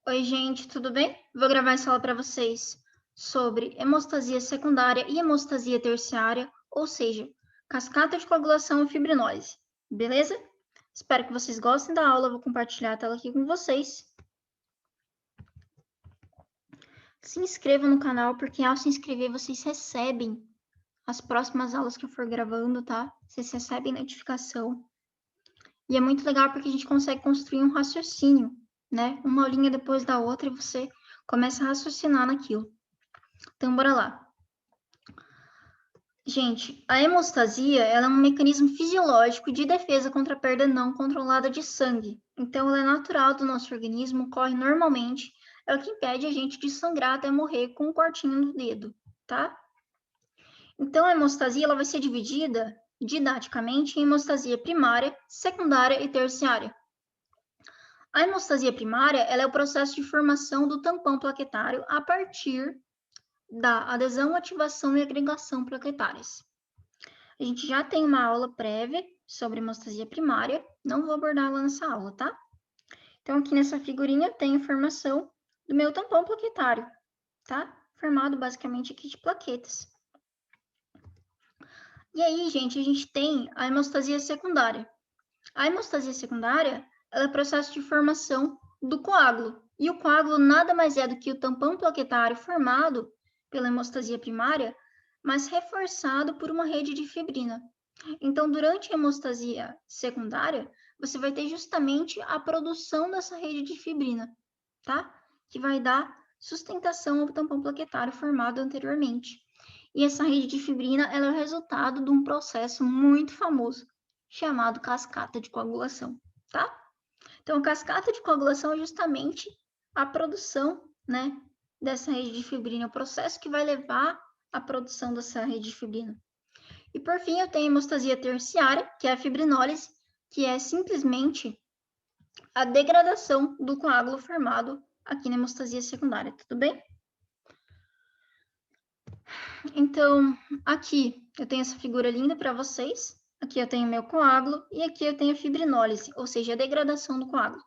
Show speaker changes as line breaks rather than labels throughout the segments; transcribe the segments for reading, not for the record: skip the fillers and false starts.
Oi, gente, tudo bem? Vou gravar essa aula para vocês sobre hemostasia secundária e hemostasia terciária, ou seja, cascata de coagulação e fibrinólise, beleza? Espero que vocês gostem da aula, vou compartilhar a tela aqui com vocês. Se inscrevam no canal, porque ao se inscrever vocês recebem as próximas aulas que eu for gravando, tá? Vocês recebem notificação. E é muito legal porque a gente consegue construir um raciocínio, né? Uma aulinha depois da outra e você começa a raciocinar naquilo. Então, bora lá. Gente, a hemostasia ela é um mecanismo fisiológico de defesa contra a perda não controlada de sangue. Então, ela é natural do nosso organismo, ocorre normalmente, é o que impede a gente de sangrar até morrer com um cortinho no dedo, tá? Então, a hemostasia ela vai ser dividida didaticamente em hemostasia primária, secundária e terciária. A hemostasia primária ela é o processo de formação do tampão plaquetário a partir da adesão, ativação e agregação plaquetárias. A gente já tem uma aula prévia sobre hemostasia primária, não vou abordá-la nessa aula, tá? Então, aqui nessa figurinha eu tenho a formação do meu tampão plaquetário, tá? Formado basicamente aqui de plaquetas. E aí, gente, a gente tem a hemostasia secundária. A hemostasia secundária ela é o processo de formação do coágulo. E o coágulo nada mais é do que o tampão plaquetário formado pela hemostasia primária, mas reforçado por uma rede de fibrina. Então, durante a hemostasia secundária, você vai ter justamente a produção dessa rede de fibrina, tá? Que vai dar sustentação ao tampão plaquetário formado anteriormente. E essa rede de fibrina ela é o resultado de um processo muito famoso chamado cascata de coagulação, tá? Então, a cascata de coagulação é justamente a produção, né, dessa rede de fibrina, o processo que vai levar à produção dessa rede de fibrina. E por fim, eu tenho a hemostasia terciária, que é a fibrinólise, que é simplesmente a degradação do coágulo formado aqui na hemostasia secundária, tudo bem? Então, aqui eu tenho essa figura linda para vocês. Aqui eu tenho meu coágulo e aqui eu tenho a fibrinólise, ou seja, a degradação do coágulo,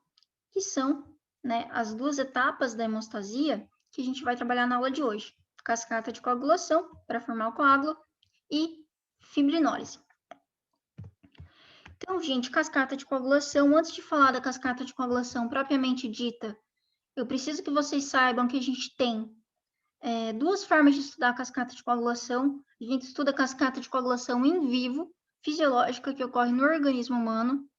que são, né, as duas etapas da hemostasia que a gente vai trabalhar na aula de hoje. Cascata de coagulação para formar o coágulo e fibrinólise. Então, gente, cascata de coagulação. Antes de falar da cascata de coagulação propriamente dita, eu preciso que vocês saibam que a gente tem duas formas de estudar a cascata de coagulação. A gente estuda a cascata de coagulação in vivo, fisiológica, que ocorre no organismo humano,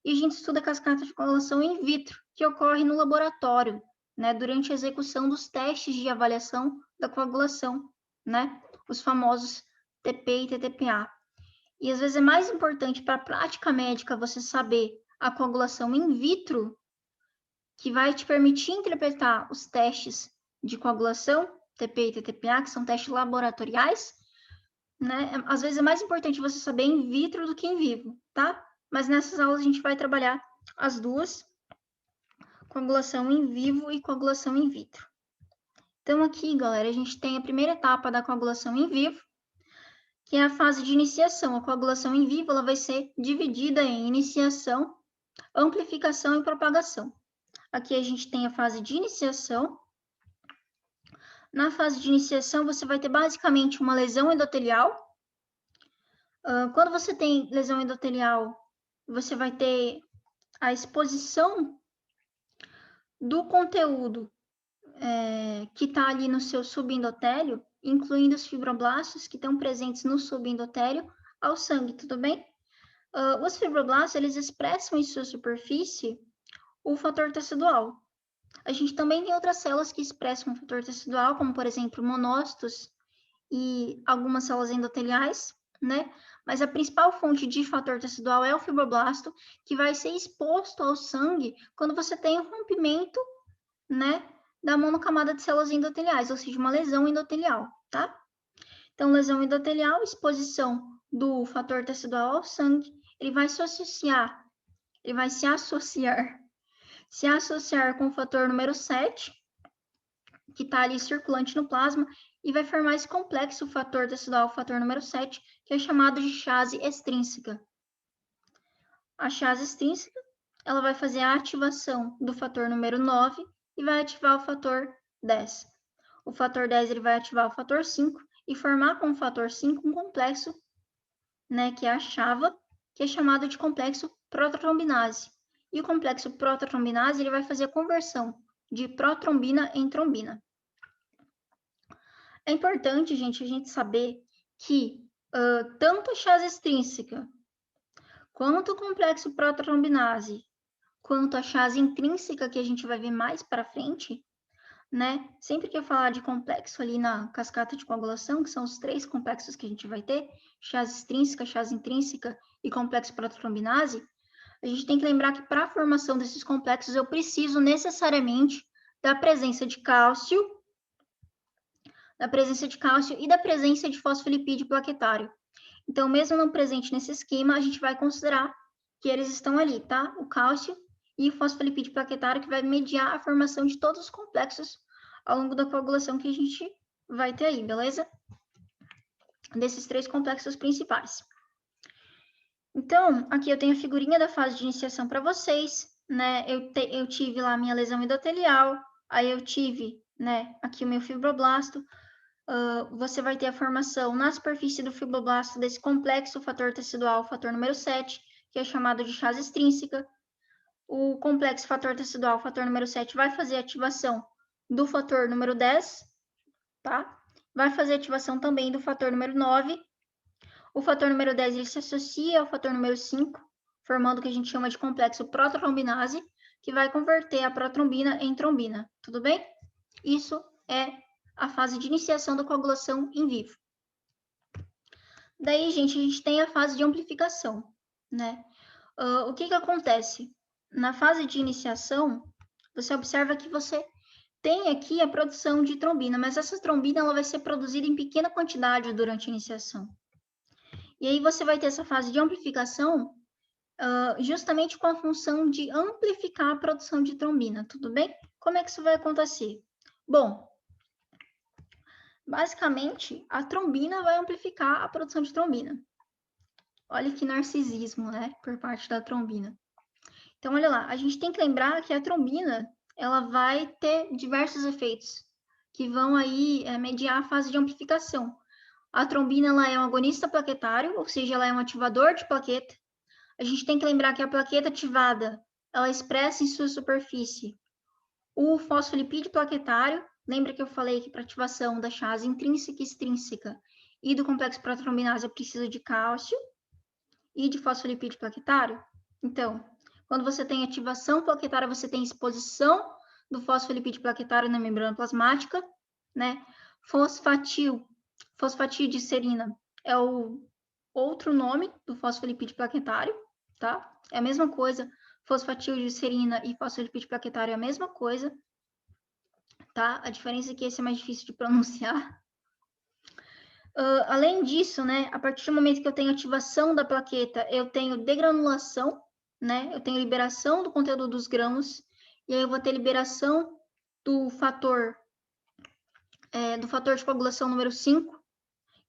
e a gente estuda a cascata de coagulação in vitro, que ocorre no laboratório, né, durante a execução dos testes de avaliação da coagulação, né, os famosos TP e TTPA. E às vezes é mais importante para a prática médica você saber a coagulação in vitro, que vai te permitir interpretar os testes de coagulação, TP e TTPA, que são testes laboratoriais, né? Às vezes é mais importante você saber in vitro do que in vivo, tá? Mas nessas aulas a gente vai trabalhar as duas, coagulação in vivo e coagulação in vitro. Então aqui, galera, a gente tem a primeira etapa da coagulação in vivo, que é a fase de iniciação. A coagulação in vivo ela vai ser dividida em iniciação, amplificação e propagação. Aqui a gente tem a fase de iniciação. Na fase de iniciação, você vai ter basicamente uma lesão endotelial. Quando você tem lesão endotelial, você vai ter a exposição do conteúdo que está ali no seu subendotélio, incluindo os fibroblastos que estão presentes no subendotélio, ao sangue, tudo bem? Os fibroblastos, eles expressam em sua superfície o fator tecidual. A gente também tem outras células que expressam o fator tecidual, como, por exemplo, monócitos e algumas células endoteliais, né? Mas a principal fonte de fator tecidual é o fibroblasto, que vai ser exposto ao sangue quando você tem um rompimento, né, da monocamada de células endoteliais, ou seja, uma lesão endotelial, tá? Então, lesão endotelial, exposição do fator tecidual ao sangue, ele vai se associar com o fator número 7, que está ali circulante no plasma, e vai formar esse complexo fator tecidual, fator número 7, que é chamado de chase extrínseca. A chase extrínseca, ela vai fazer a ativação do fator número 9, e vai ativar o fator 10. O fator 10 ele vai ativar o fator 5 e formar com o fator 5 um complexo, né, que é a chava, que é chamado de complexo prototrombinase. E o complexo prototrombinase ele vai fazer a conversão de protrombina em trombina. É importante, gente, a gente saber que tanto a chase extrínseca quanto o complexo prototrombinase, quanto a chase intrínseca, que a gente vai ver mais para frente, né? Sempre que eu falar de complexo ali na cascata de coagulação, que são os 3 complexos que a gente vai ter, chase extrínseca, chase intrínseca e complexo prototrombinase, a gente tem que lembrar que para a formação desses complexos eu preciso necessariamente da presença de cálcio, e da presença de fosfolipídio plaquetário. Então, mesmo não presente nesse esquema, a gente vai considerar que eles estão ali, tá? O cálcio e o fosfolipídio plaquetário, que vai mediar a formação de todos os complexos ao longo da coagulação que a gente vai ter aí, beleza? Desses 3 complexos principais. Então, aqui eu tenho a figurinha da fase de iniciação para vocês, né? Eu tive lá a minha lesão endotelial, aí eu tive, né, aqui o meu fibroblasto. Você vai ter a formação na superfície do fibroblasto desse complexo fator tecidual, fator número 7, que é chamado de chase extrínseca. O complexo fator tecidual, fator número 7, vai fazer ativação do fator número 10, tá? Vai fazer ativação também do fator número 9. O fator número 10 ele se associa ao fator número 5, formando o que a gente chama de complexo prototrombinase, que vai converter a protrombina em trombina, tudo bem? Isso é a fase de iniciação da coagulação em vivo. Daí, gente, a gente tem a fase de amplificação, né? O que acontece? Na fase de iniciação, você observa que você tem aqui a produção de trombina, mas essa trombina ela vai ser produzida em pequena quantidade durante a iniciação. E aí você vai ter essa fase de amplificação justamente com a função de amplificar a produção de trombina, tudo bem? Como é que isso vai acontecer? Bom, basicamente, a trombina vai amplificar a produção de trombina. Olha que narcisismo, né, por parte da trombina. Então, olha lá, a gente tem que lembrar que a trombina, ela vai ter diversos efeitos que vão aí mediar a fase de amplificação. A trombina, ela é um agonista plaquetário, ou seja, ela é um ativador de plaqueta. A gente tem que lembrar que a plaqueta ativada, ela expressa em sua superfície o fosfolipídio plaquetário. Lembra que eu falei que para ativação da chase intrínseca e extrínseca e do complexo protrombinase eu preciso de cálcio e de fosfolipídio plaquetário? Então, quando você tem ativação plaquetária, você tem exposição do fosfolipídio plaquetário na membrana plasmática, né? Fosfatidilcerina é o outro nome do fosfolipídio plaquetário, tá? É a mesma coisa. Fosfatidilcerina e fosfolipídio plaquetário é a mesma coisa, tá? A diferença é que esse é mais difícil de pronunciar. Além disso, né, a partir do momento que eu tenho ativação da plaqueta, eu tenho degranulação, né? Eu tenho liberação do conteúdo dos grãos, e aí eu vou ter liberação do fator de coagulação número 5,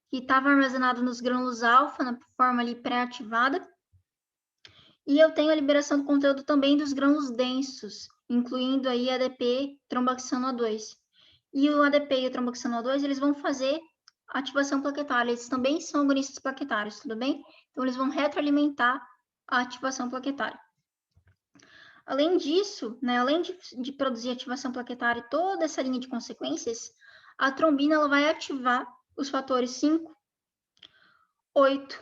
que estava armazenado nos grânulos alfa, na forma ali pré-ativada. E eu tenho a liberação do conteúdo também dos grãos densos, incluindo aí ADP tromboxano A2. E o ADP e o tromboxano A2, eles vão fazer ativação plaquetária. Eles também são agonistas plaquetários, tudo bem? Então, eles vão retroalimentar a ativação plaquetária. Além disso, né, além de produzir ativação plaquetária e toda essa linha de consequências, a trombina ela vai ativar os fatores 5, 8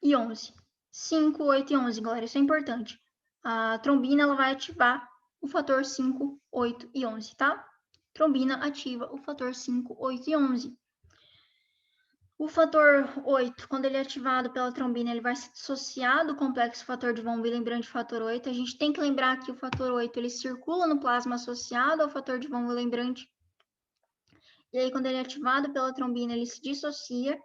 e 11. 5, 8 e 11, galera, isso é importante. A trombina ela vai ativar o fator 5, 8 e 11, tá? Trombina ativa o fator 5, 8 e 11. O fator 8, quando ele é ativado pela trombina, ele vai se dissociar do complexo fator de von Willebrand de fator 8. A gente tem que lembrar que o fator 8 ele circula no plasma associado ao fator de von Willebrand. E aí, quando ele é ativado pela trombina, ele se dissocia.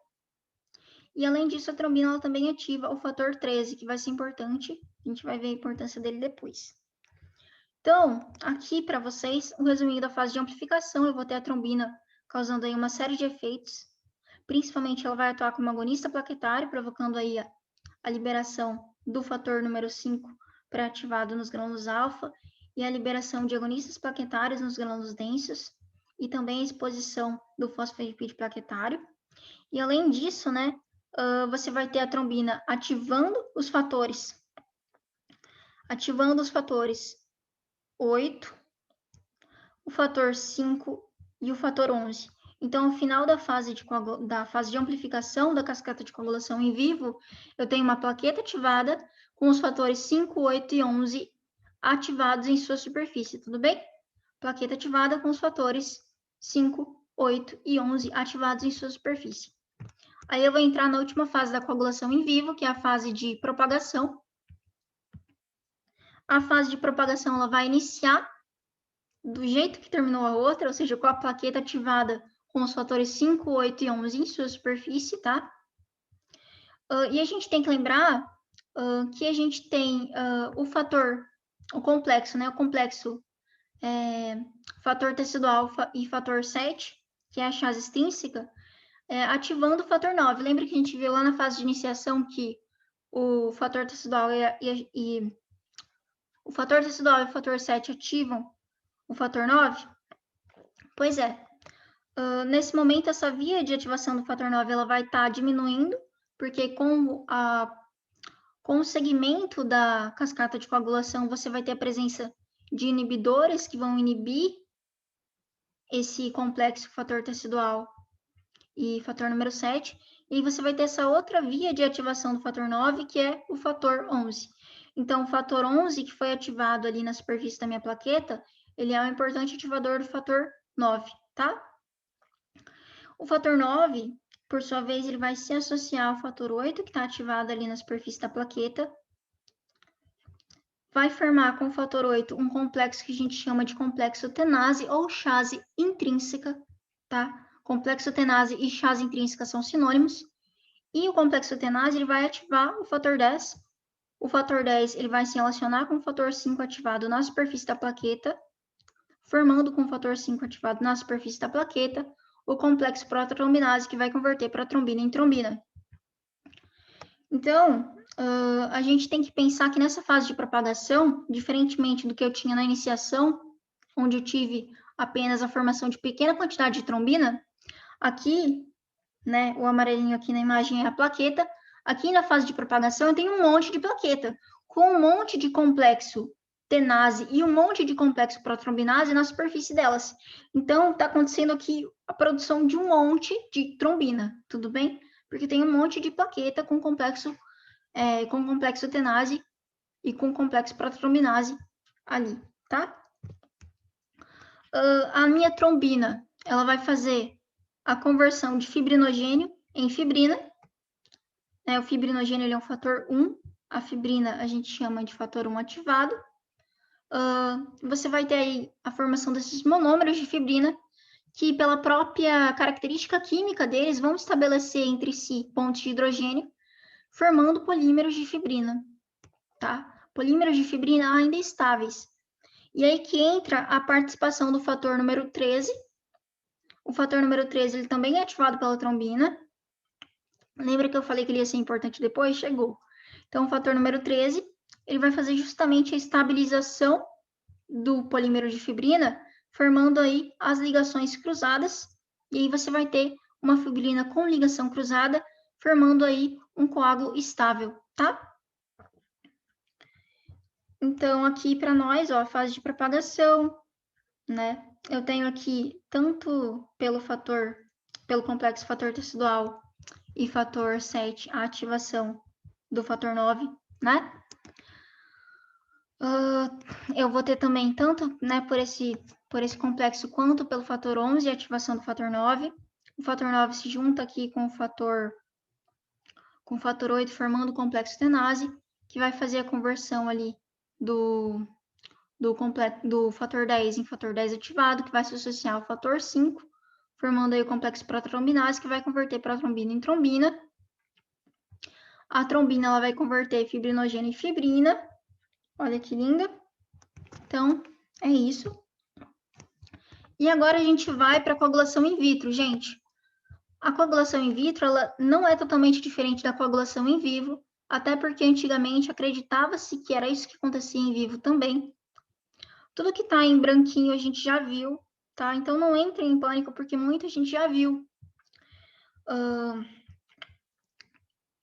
E além disso, a trombina ela também ativa o fator 13, que vai ser importante. A gente vai ver a importância dele depois. Então, aqui para vocês, um resuminho da fase de amplificação. Eu vou ter a trombina causando aí uma série de efeitos. Principalmente, ela vai atuar como agonista plaquetário, provocando aí a liberação do fator número 5 pré-ativado nos grânulos alfa e a liberação de agonistas plaquetários nos grânulos densos, e também a exposição do fosfolipídio plaquetário. E além disso, né, você vai ter a trombina ativando os fatores 8, o fator 5 e o fator 11. Então, ao final da fase de amplificação da cascata de coagulação em vivo, eu tenho uma plaqueta ativada com os fatores 5, 8 e 11 ativados em sua superfície, tudo bem? Plaqueta ativada com os fatores 5, 8 e 11 ativados em sua superfície. Aí eu vou entrar na última fase da coagulação em vivo, que é a fase de propagação. A fase de propagação ela vai iniciar do jeito que terminou a outra, ou seja, com a plaqueta ativada com os fatores 5, 8 e 11 em sua superfície, tá? E a gente tem que lembrar que a gente tem o complexo, né? O complexo fator tecidual e fator 7, que é a chase extrínseca, ativando o fator 9. Lembra que a gente viu lá na fase de iniciação que o fator tecidual e o fator 7 ativam o fator 9? Pois é. Nesse momento, essa via de ativação do fator 9 ela vai estar diminuindo, porque com o segmento da cascata de coagulação, você vai ter a presença de inibidores que vão inibir esse complexo fator tecidual e fator número 7, e você vai ter essa outra via de ativação do fator 9, que é o fator 11. Então, o fator 11, que foi ativado ali na superfície da minha plaqueta, ele é um importante ativador do fator 9, tá? O fator 9, por sua vez, ele vai se associar ao fator 8, que está ativado ali na superfície da plaqueta, vai formar com o fator 8 um complexo que a gente chama de complexo tenase ou chase intrínseca, tá? Complexo tenase e chase intrínseca são sinônimos. E o complexo tenase ele vai ativar o fator 10. O fator 10 ele vai se relacionar com o fator 5 ativado na superfície da plaqueta, formando com o fator 5 ativado na superfície da plaqueta o complexo protrombinase, que vai converter protrombina em trombina. Então, a gente tem que pensar que nessa fase de propagação, diferentemente do que eu tinha na iniciação, onde eu tive apenas a formação de pequena quantidade de trombina, aqui, né, o amarelinho aqui na imagem é a plaqueta, aqui na fase de propagação eu tenho um monte de plaqueta, com um monte de complexo tenase e um monte de complexo protrombinase na superfície delas. Então, está acontecendo aqui a produção de um monte de trombina, tudo bem? Porque tem um monte de plaqueta com complexo tenase e com complexo protrombinase ali, tá? A minha trombina, ela vai fazer a conversão de fibrinogênio em fibrina. O fibrinogênio ele é um fator 1, a fibrina a gente chama de fator 1 ativado. Você vai ter aí a formação desses monômeros de fibrina, que pela própria característica química deles vão estabelecer entre si pontos de hidrogênio, formando polímeros de fibrina, tá? Polímeros de fibrina ainda estáveis. E aí que entra a participação do fator número 13. O fator número 13 ele também é ativado pela trombina. Lembra que eu falei que ele ia ser importante depois? Chegou. Então, o fator número 13, ele vai fazer justamente a estabilização do polímero de fibrina, formando aí as ligações cruzadas, e aí você vai ter uma fibrina com ligação cruzada, formando aí um coágulo estável, tá? Então, aqui para nós, ó, a fase de propagação, né? Eu tenho aqui tanto pelo complexo fator tecidual e fator 7, a ativação do fator 9, né? Eu vou ter também tanto, né, por esse complexo quanto pelo fator 11, a ativação do fator 9. O fator 9 se junta aqui com o fator 8, formando o complexo tenase, que vai fazer a conversão ali do fator 10 em fator 10 ativado, que vai se associar ao fator 5, formando aí o complexo protrombinase, que vai converter protrombina em trombina. A trombina ela vai converter fibrinogênio em fibrina. Olha que linda. Então, é isso. E agora a gente vai para a coagulação in vitro, gente. A coagulação in vitro, ela não é totalmente diferente da coagulação em vivo, até porque antigamente acreditava-se que era isso que acontecia em vivo também. Tudo que está em branquinho a gente já viu, tá? Então, não entrem em pânico, porque muita gente já viu.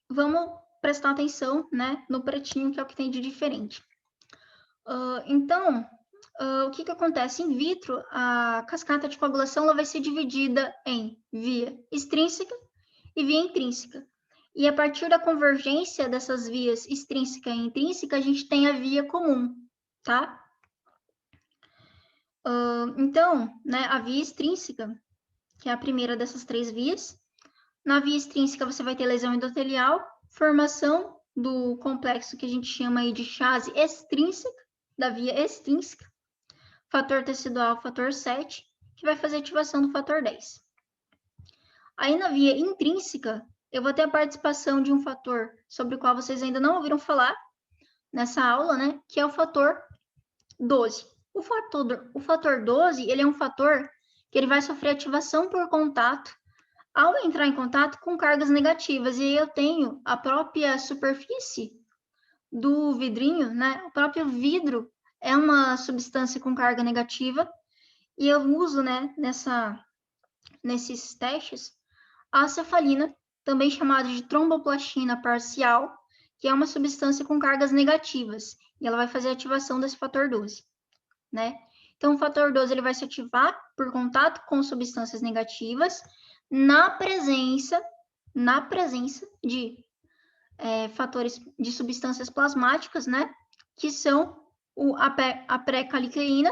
Vamos prestar atenção, né, no pretinho, que é o que tem de diferente. Então, o que acontece? In vitro, a cascata de coagulação ela vai ser dividida em via extrínseca e via intrínseca. E a partir da convergência dessas vias extrínseca e intrínseca, a gente tem a via comum, tá? Então, né, a via extrínseca, que é a primeira dessas três vias. Na via extrínseca, você vai ter lesão endotelial, formação do complexo que a gente chama aí de chase extrínseca, da via extrínseca, fator tecidual, fator 7, que vai fazer ativação do fator 10. Aí, na via intrínseca, eu vou ter a participação de um fator sobre o qual vocês ainda não ouviram falar nessa aula, né? Que é o fator 12. O fator 12, ele é um fator que ele vai sofrer ativação por contato ao entrar em contato com cargas negativas. E aí eu tenho a própria superfície do vidrinho, né? O próprio vidro é uma substância com carga negativa. E eu uso, né, nesses testes, a cefalina, também chamada de tromboplastina parcial, que é uma substância com cargas negativas. E ela vai fazer a ativação desse fator 12, né? Então, o fator 12 ele vai se ativar por contato com substâncias negativas na presença de fatores de substâncias plasmáticas, né? Que são a pré-calicleína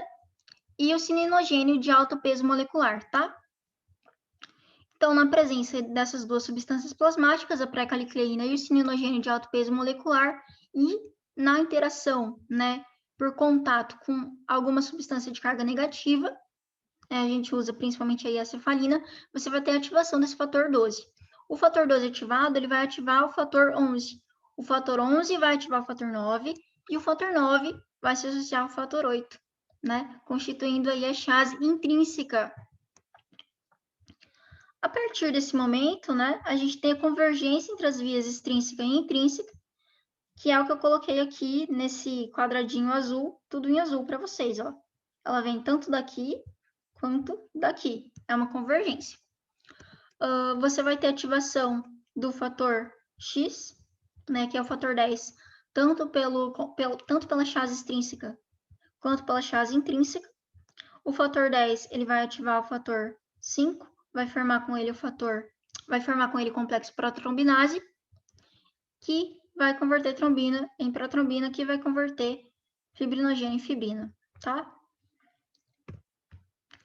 e o cininogênio de alto peso molecular, tá? Então, na presença dessas duas substâncias plasmáticas, a pré-calicleína e o cininogênio de alto peso molecular, e na interação, né, por contato com alguma substância de carga negativa, a gente usa principalmente aí a cefalina, você vai ter a ativação desse fator 12. O fator 12 ativado, ele vai ativar o fator 11. O fator 11 vai ativar o fator 9, e o fator 9 vai se associar ao fator 8, né, constituindo aí a chase intrínseca. A partir desse momento, né, a gente tem a convergência entre as vias extrínseca e intrínseca, que é o que eu coloquei aqui nesse quadradinho azul, tudo em azul para vocês, ó. Ela vem tanto daqui quanto daqui. É uma convergência. Você vai ter ativação do fator X, né, que é o fator 10, tanto pela chase extrínseca quanto pela chase intrínseca. O fator 10, ele vai ativar o fator 5, vai formar com ele o complexo protrombinase, que vai converter trombina em protrombina, que vai converter fibrinogênio em fibrina, tá?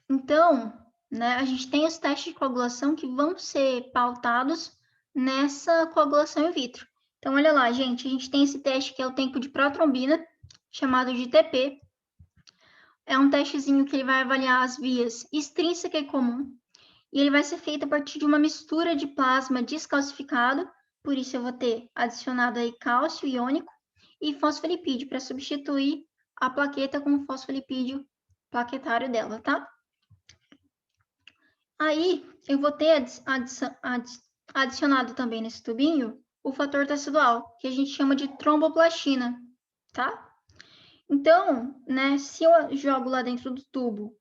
Então, né, a gente tem os testes de coagulação que vão ser pautados nessa coagulação in vitro. Então, olha lá, gente, a gente tem esse teste que é o tempo de protrombina, chamado de TP. É um testezinho que ele vai avaliar as vias extrínseca e comum, e ele vai ser feito a partir de uma mistura de plasma descalcificado, por isso eu vou ter adicionado aí cálcio iônico e fosfolipídio para substituir a plaqueta com o fosfolipídio plaquetário dela, tá? Aí, eu vou ter adicionado também nesse tubinho o fator tecidual, que a gente chama de tromboplastina, tá? Então, né, se eu jogo lá dentro do tubo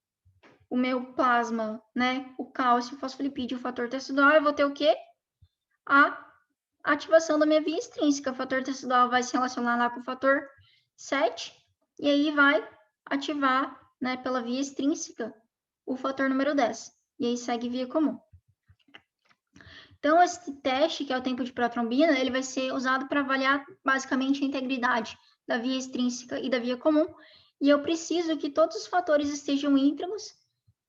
o meu plasma, né, o cálcio, o fosfolipídio e o fator tecidual, eu vou ter o quê? A ativação da minha via extrínseca. O fator tecidual vai se relacionar lá com o fator 7, e aí vai ativar, né, pela via extrínseca, o fator número 10. E aí segue via comum. Então, esse teste, que é o tempo de protrombina, ele vai ser usado para avaliar basicamente a integridade da via extrínseca e da via comum. E eu preciso que todos os fatores estejam íntegros,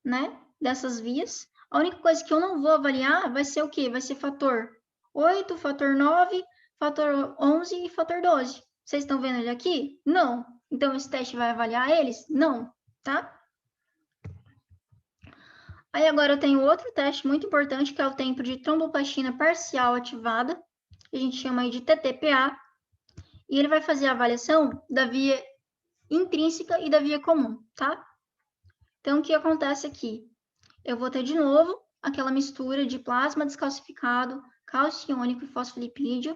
né, dessas vias. A única coisa que eu não vou avaliar vai ser o quê? Vai ser fator 8, fator 9, fator 11 e fator 12. Vocês estão vendo ele aqui? Não. Então, esse teste vai avaliar eles? Não, tá? Aí agora eu tenho outro teste muito importante, que é o tempo de tromboplastina parcial ativada, que a gente chama aí de TTPA, e ele vai fazer a avaliação da via intrínseca e da via comum, tá? Então, o que acontece aqui? Eu vou ter de novo aquela mistura de plasma descalcificado, cálcio iônico e fosfolipídio,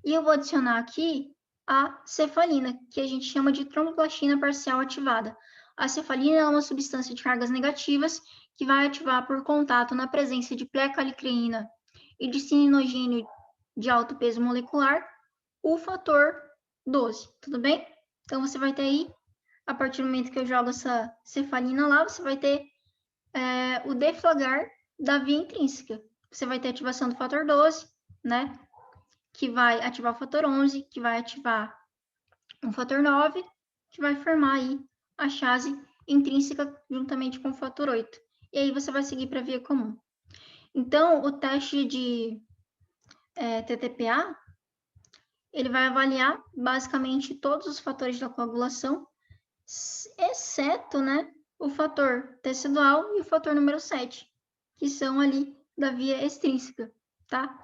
e eu vou adicionar aqui a cefalina, que a gente chama de tromboplastina parcial ativada. A cefalina é uma substância de cargas negativas que vai ativar por contato na presença de plecalicreína e de cininogênio de alto peso molecular o fator 12, tudo bem? Então, você vai ter aí, a partir do momento que eu jogo essa cefalina lá, você vai ter o deflagrar da via intrínseca. Você vai ter ativação do fator 12, né? Que vai ativar o fator 11, que vai ativar o fator 9, que vai formar aí a chase intrínseca juntamente com o fator 8. E aí você vai seguir para a via comum. Então, o teste de TTPA, ele vai avaliar basicamente todos os fatores da coagulação, exceto, né, o fator tecidual e o fator número 7, que são ali da via extrínseca, tá?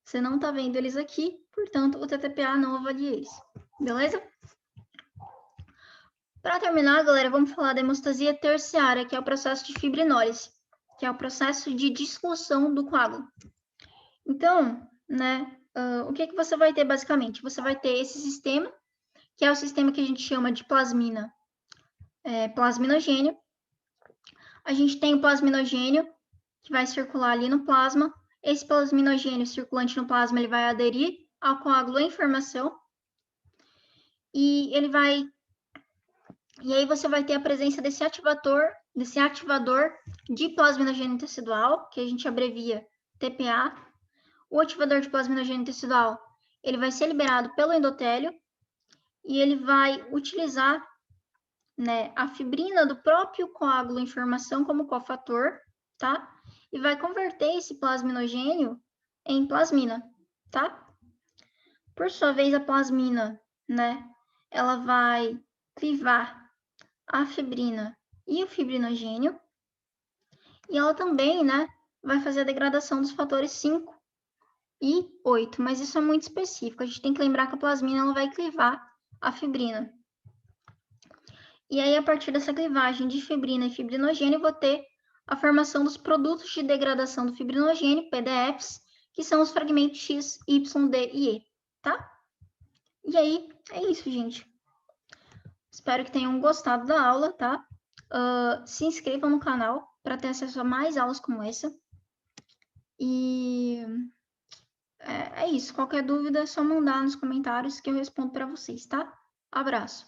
Você não tá vendo eles aqui, portanto, o TTPA não avalia eles, beleza? Para terminar, galera, vamos falar da hemostasia terciária, que é o processo de fibrinólise, que é o processo de dissolução do coágulo. Então, né, o que você vai ter basicamente? Você vai ter esse sistema, que é o sistema que a gente chama de plasmina, plasminogênio. A gente tem o plasminogênio, que vai circular ali no plasma. Esse plasminogênio circulante no plasma, ele vai aderir ao coágulo em formação. E ele vai... E aí você vai ter a presença desse ativador de plasminogênio tecidual, que a gente abrevia TPA. O ativador de plasminogênio tecidual, ele vai ser liberado pelo endotélio e ele vai utilizar, né, a fibrina do próprio coágulo em formação como cofator, tá? E vai converter esse plasminogênio em plasmina, tá? Por sua vez, a plasmina, né, ela vai clivar a fibrina e o fibrinogênio, e ela também, né, vai fazer a degradação dos fatores 5 e 8, mas isso é muito específico. A gente tem que lembrar que a plasmina ela vai clivar a fibrina. E aí, a partir dessa clivagem de fibrina e fibrinogênio, eu vou ter a formação dos produtos de degradação do fibrinogênio, PDFs, que são os fragmentos X, Y, D e E, tá? E aí, é isso, gente. Espero que tenham gostado da aula, tá? Se inscrevam no canal para ter acesso a mais aulas como essa. E é isso. Qualquer dúvida é só mandar nos comentários que eu respondo para vocês, tá? Abraço.